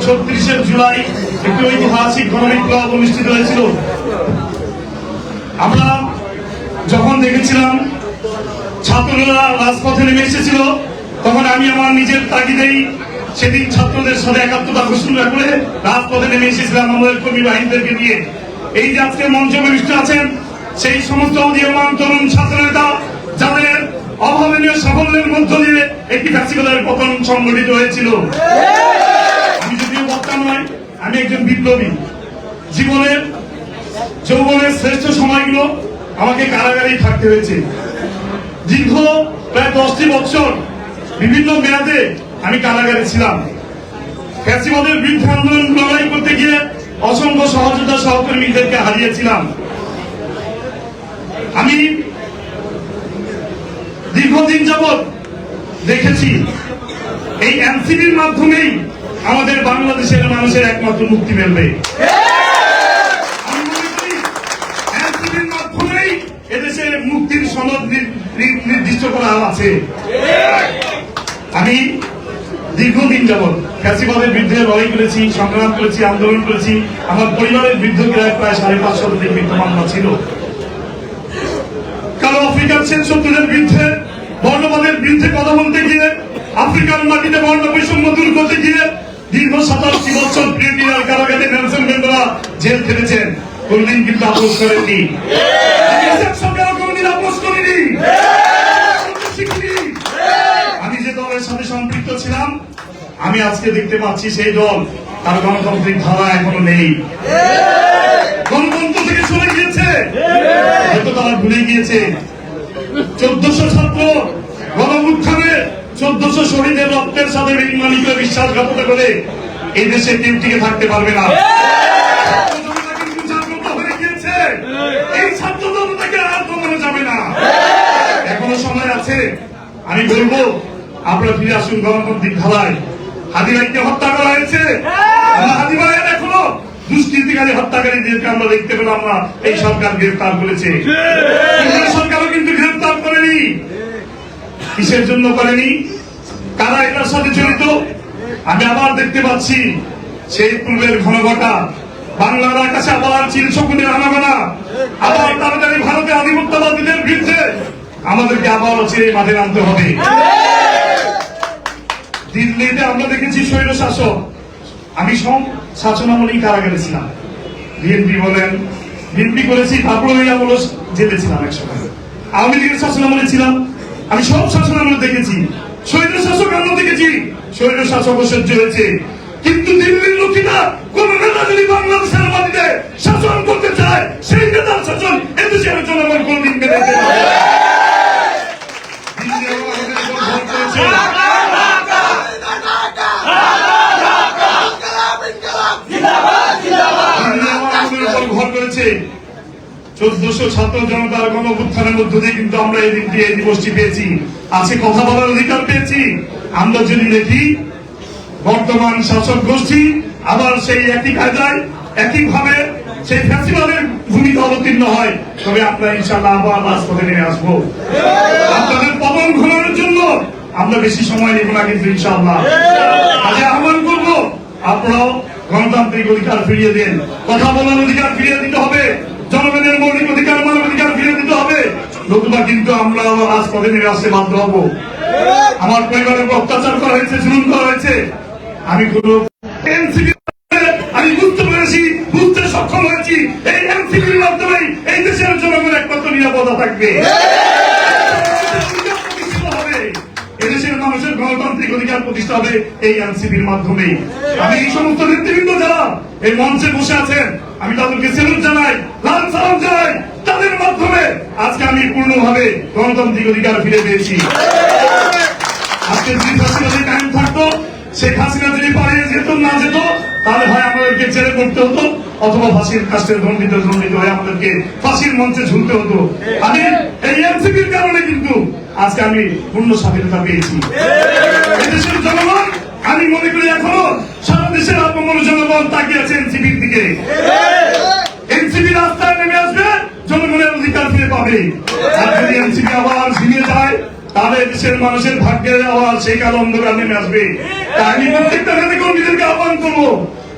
36শে জুলাই একটি ঐতিহাসিক গণবিপ্লব অনুষ্ঠিত হয়েছিল। আমরা যখন দেখেছিলাম ছাত্ররা রাজপথে নেমে এসেছিল, তখন আমি আমার নিজের তাগিদেই সেদিন ছাত্রদের সাথে একাত্মতা ঘোষণা করে রাজপথে নেমে এসেছিলাম আমাদের কর্মী বাহিনীদেরকে নিয়ে। এই যে আজকে মঞ্চে বরিষ্ঠ আছেন সেই সমস্ত উদীয়মান তরুণ ছাত্র নেতা, যাদের অভাবনীয় সাফল্যের মধ্য দিয়ে একটি ফ্যাসিবাদের পতন সংগঠিত হয়েছিল। আমি যদিও বক্তা নয়, আমি একজন বিপ্লবী। জীবনের যৌবনের শ্রেষ্ঠ সময়গুলো আমাকে কারাগারেই থাকতে হয়েছে। দীর্ঘ প্রায় 10টি বছর বিভিন্ন মেয়াদে আমি কারাগারে ছিলাম। ফ্যাসিবাদের বিরুদ্ধে আন্দোলন লড়াই করতে গিয়ে অসংখ্য সহযোদ্ধা সহকর্মীদেরকে হারিয়েছিলাম। আমি দীর্ঘদিন যাবৎ দেখেছি এই এনসিপির মাধ্যমেই আমাদের বাংলাদেশের মানুষের একমাত্র মুক্তি মিলবে। আমি মনে করি এনসিপির মাধ্যমেই এদেশের মুক্তির সনদ নির্দিষ্ট করা আছে। আমি দীর্ঘদিন যাবৎ ফ্যাসিবাদের বিরুদ্ধে লড়াই করেছি, সংগ্রাম করেছি, আন্দোলন করেছি। আমার পরিবারের বিরুদ্ধে প্রায় 550 মিথ্যা মামলা ছিল। কারণ আফ্রিকার শেষ শত্রুদের বিরুদ্ধে, বর্ণবাদের বিরুদ্ধে কথা বলতে গিয়ে, আফ্রিকার মাটিতে বর্ণ বৈষম্য দূর করতে গিয়ে দীর্ঘ 87 বছর ব্রিটিশ কারাগারে নেলসন ম্যান্ডেলা জেল খেটেছেন, কোনদিন কিন্তু আপোষ করেননি। কোনদিন আপোষ করিনি। আমি যে দলের সাথে সম্পৃক্ত ছিলাম, আমি আজকে দেখতে পাচ্ছি সেই দল তার গণতান্ত্রিক ধারা এখনো নেই। গণতন্ত্র থেকে সরে গিয়েছে, হয়তো তারা ভুলে গিয়েছে 1400 ছাত্র গণঅভ্যুত্থানে 1400 শহীদের রক্তের সাথে বেঈমানিকে বিশ্বাসঘাতকতা করে এই দেশে কেউ টিকে থাকতে পারবে না। কিন্তু জাগ্রত হয়ে গিয়েছে, এই ছাত্র জনতাকে আর কমানো যাবে না। এখনো সময় আছে। আমি বলবো আপনারা ফিরে আসুন গণতান্ত্রিক ধারায়। হাদি ভাইকে হত্যা করা হয়েছে, হাদি ভাইয়ের এখনো দুষ্কৃতিকারী হত্যাকারীদেরকে আমরা দেখতে পেলাম না। এই সরকার গ্রেফতার করেছে, সরকারও কিন্তু গ্রেফতার করেনি। কিসের জন্য করেনি? কারা এটার সাথে জড়িত? আমি আবার দেখতে পাচ্ছি সেই পূর্বের ঘনঘটা বাংলার আকাশে আবার চিল শকুনের আনাগোনা, আবার তাড়াতাড়ি ভারতে আধিপত্যবাদীদের বিরুদ্ধে আমাদেরকে আবার ছেড়ে মাঠে নামতে হবে। দিল্লিতে আমরা দেখেছি স্বৈর শাসক। আমি সব শাসনামলেই কারাগারে ছিলাম। বিএনপি বলেন, বিএনপি করেছি, তারপরে আমলে জেলে ছিলাম একসময়। আওয়ামী লীগের শাসনামলে ছিলাম। আমি সব শাসনামলে দেখেছি। স্বৈর শাসক আমরা দেখেছি, স্বৈর শাসক সহ্য হয়েছে। কিন্তু দিল্লির লোকেরা কোন নেতা যদি বাংলাদেশের মাটিতে শাসন করতে চায়, সেই নেতার শাসন এদেশের জনগণ কোনদিন মেনে নেবে না। ঘর করেছে 1400 ছাত্র জনতার গণঅভ্যুত্থানের মধ্য দিয়ে কিন্তু আমরা এই দিনটি, এই দিবসটি পেয়েছি। আজকে কথা বলার অধিকার পেয়েছি। আমরা যদি দেখি বর্তমান শাসক গোষ্ঠী আবার সেই একই কায়দায় একইভাবে সেই ফ্যাসিবাদের ভূমিকা অবতীর্ণ হয়, তবে আমরা ইনশাআল্লাহ আবার রাজপথে নেমে আসবো। আপনাদের পতন ঘটানোর জন্য আমরা বেশি সময় নেব না, কিন্তু ইনশাআল্লাহ আজ আহ্বান করবো আপনারাও গণতান্ত্রিক অধিকার ফিরিয়ে দেন। কথা বলার অধিকার ফিরিয়ে দিতে হবে, জনগণের মৌলিক অধিকার, মানব অধিকার ফিরিয়ে দিতে হবে। নতুবা কিন্তু আমরা আবার রাজপথে নেমে আসতে বাধ্য হব। আমার পরিবারের উপর অত্যাচার করা হয়েছে, জুলুম করা হয়েছে। আমি কোন এনসিপি আমি বুঝতে পেরেছি, বুঝতে সক্ষম হয়েছি। এই এনসিপির মাধ্যমেই এই দেশের জনগণ একমাত্র নিরাপত্তা থাকবে। এদেশের মানুষের গণতান্ত্রিক অধিকার প্রতিষ্ঠা হবে এই এনসিপির মাধ্যমে। আমি এই সমস্ত নেতৃবৃন্দ যারা এই মঞ্চে বসে আছেন, আমি তাদেরকে সেলুট জানাই, লাল সালাম জানাই। তাদের মাধ্যমে আজকে আমি পূর্ণভাবে গণতান্ত্রিক অধিকার ফিরে পেয়েছি। আজকে যদি ফ্যাসিবাদী কায়েম থাকতো, শেখ হাসিনা যদি পালিয়ে যেত না যেত, তাহলে হয় আমাদেরকে জেলে করতে হতো, অথবা ফাঁসির কাস্টে দণ্ডিত হয়ে আমাদেরকে ফাঁসির মঞ্চে ঝুলতে হতো। আমি এই এনসিপির কারণে কিন্তু আজকে আমি পূর্ণ স্বাধীনতা পেয়েছি। এদেশের জনগণ, আমি মনে করি এখনো সারা দেশের আপমর জনগণ তাকিয়ে আছে এনসিপির দিকে। এনসিপি রাস্তায় নেমে আসবে, জনগণের অধিকার ফিরে পাবে। আর যদি এনসিপি আবার ঝিমিয়ে যায়, তাহলে দেশের মানুষের ভাগ্যে আবার সেই কালো অন্ধকার নেমে আসবে। তাই আমি প্রত্যেকটা কর্মীদেরকে আহ্বান করবো,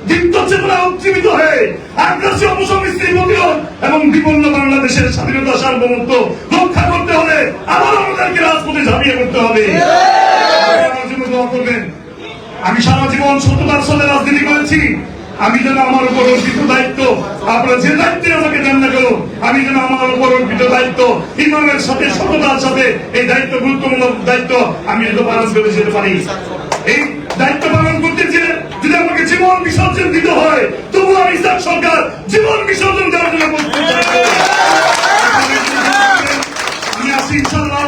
দীপ্ত চেতনা উজ্জীবিত হয়ে আগ্রাসী অপসংস্কৃতি প্রতিরোধ এবং বিপন্ন বাংলাদেশের স্বাধীনতা সার্বভৌমত্ব রক্ষা করতে হলে আবার আমাদেরকে রাজপথে ঝাঁপিয়ে পড়তে হবে। আমার জন্য দোয়া করবেন। আমি সারা জীবন সততার সাথে রাজনীতি করেছি। আমি যেন আমার উপর অর্পিত দায়িত্ব, আপনারা যে দায়িত্বে আমাকে দেন না কেন, আমি যেন আমার উপর অর্পিত দায়িত্ব ইমানের সাথে সততার সাথে এই দায়িত্ব, গুরুত্বপূর্ণ দায়িত্ব আমি যেন পালন করে যেতে পারি। এই দায়িত্ব পালন করতে গিয়ে যদি আমাকে জীবন বিসর্জন দিতে হয়, তবু আমি ইসলাম সরকার জীবন বিসর্জন দেওয়ার জন্য প্রস্তুত থাকবো। আমি আছি ইনশাআল্লাহ।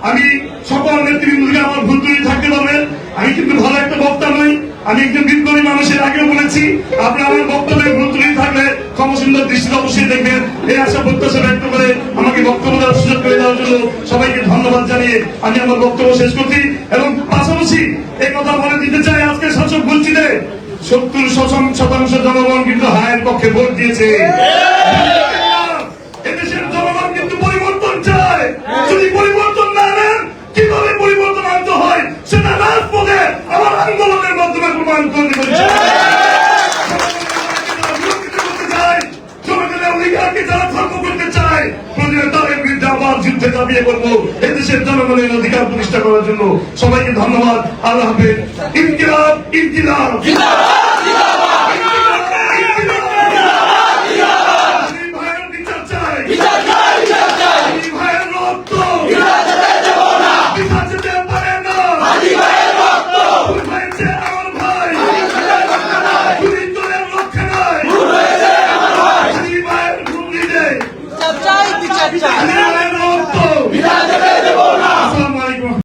আমি সকল নেতৃবৃন্দকে আমার ভুল ত্রুটি থাকতে পারবে। আমি কিন্তু ভালো একটা বক্তা নই, আমি একজন বিপ্লবী মানুষের আগেও বলেছি। আপনি আমার বক্তব্যে ভুল ত্রুটি থাকলে ক্ষমসুন্দর দৃষ্টিতে অবশ্যই দেখবেন। এই আশা প্রত্যাশা ব্যক্ত করে আমাকে বক্তব্য দেওয়ার সুযোগ করে দেওয়ার জন্য সবাইকে ধন্যবাদ জানিয়ে আমি আমার বক্তব্য শেষ করছি। এবং পাশাপাশি এই কথা বলে দিতে চাই, আজকে শাসক বঞ্চিতে 70% জনগণ কিন্তু হায়ের পক্ষে ভোট দিয়েছে। এদেশের জনগণ কিন্তু পরিবর্তন চায়। যদি পরিবর্তন না নেন, কিভাবে পরিবর্তন আনতে হয় সেটা রাজপথে আমার আন্দোলনের মাধ্যমে প্রমাণ করে দিতে চায়। জনগণের অধিকারকে যারা ধর্ম করতে চায়, প্রতিদিন তাদের বিরুদ্ধে আবার যুদ্ধে ঝাঁপিয়ে পড়বো এদেশের জনগণের অধিকার প্রতিষ্ঠা করার জন্য। সবাইকে ধন্যবাদ। আল্লাহ হাফেজ। ইনকিলাব, ইনকিলাব।